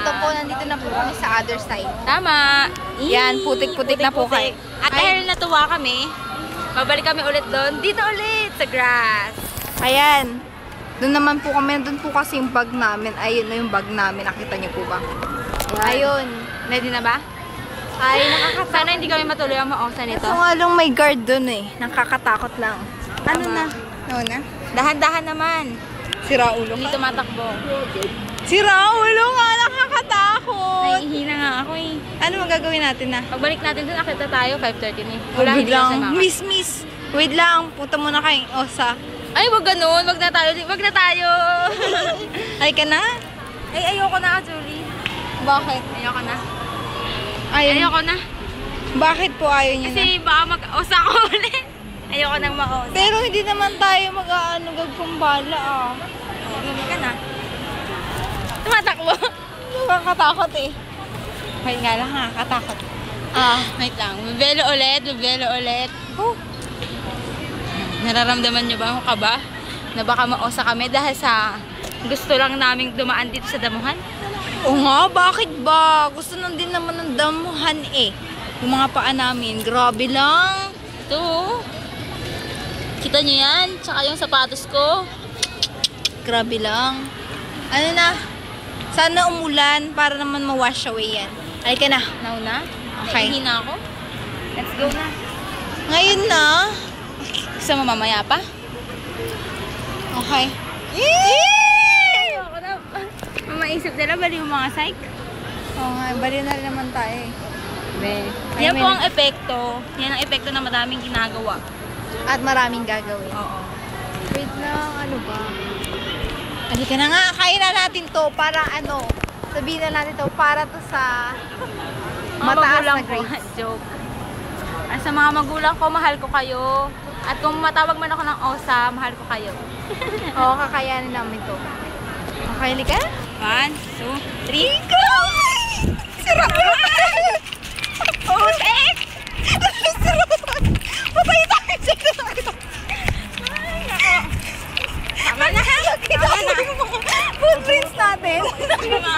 Ito po, nandito na po kami sa other side. Tama. Yan, putik-putik na po kayo. At dahil natuwa kami, babalik kami ulit doon. Dito ulit sa grass. Ayan. Doon naman po kami. Doon po kasi yung bag namin. Ayun na yung bag namin. Nakita niyo po ba? Ayun. Ready na ba? Ay, nakakatakot. Sana hindi kami matuloy ang maosa nito. Kaso nga lang may guard doon eh. Nakakatakot lang. Ano Tama. na? Ano na? Dahan-dahan naman. Sira ulo Hindi ka. tumatakbo. Sira ulo nga. Nakakatakot. Nahihina nga ako eh. Ano magagawin natin na? Pagbalik natin doon, akita tayo, 5:30 na. Wala, Hindi kasi lang. mama. Miss. Wait lang. Punta muna kayong osa. Ay, wag ganun. Wag na tayo. Wag na tayo. Ay ka na? Ay, ayoko na, Julie. Bakit? Ayoko na. Ayoko. na. Bakit po ayaw niyo na? Kasi baka mag-osa ko ulit. Ayoko nang ma-osa. Pero hindi naman tayo mag-aano gagkumbala ah. Hindi ka na. Tumatakbo. Nakakatakot eh. Wait nga lang ha, katakot. Wait lang. Bibelo ulit. Oh. Nararamdaman niyo ba ang kaba? Na baka ma-osa kami dahil sa gusto lang naming dumaan dito sa damuhan? Oo nga, bakit ba? Gusto nang din naman ng damuhan eh. Yung mga paa namin, grabe lang. Ito. Kita niyo yan? Tsaka yung sapatos ko. Grabe lang. Ano na? Sana umulan para naman ma-wash away yan. Halika na. Nauna? Okay. Nahihina ako. Let's go na. Ngayon na. Gusto mo mamaya pa? Okay. Ayoko na. Mamaisip nila bali yung mga psych. Oo nga, bali na rin naman tayo eh. Ay, Yan may po ang epekto. Yan ang epekto na madaming ginagawa. At maraming gagawin. Oo. Wait lang, ano ba? Halika na nga, kaya na natin to para ano, sabihin na natin to para to sa mataas na grades. Joke. At sa mga magulang ko, mahal ko kayo. At kung matawag man ako ng OSA, mahal ko kayo. Oo, kakayanin namin to. Okay, halika. 1, 2, 3. Go! Sira ko! Putek! Sira ko! Patay tayo dito! Tama na. Kita mo yung mga footprints natin. Tama.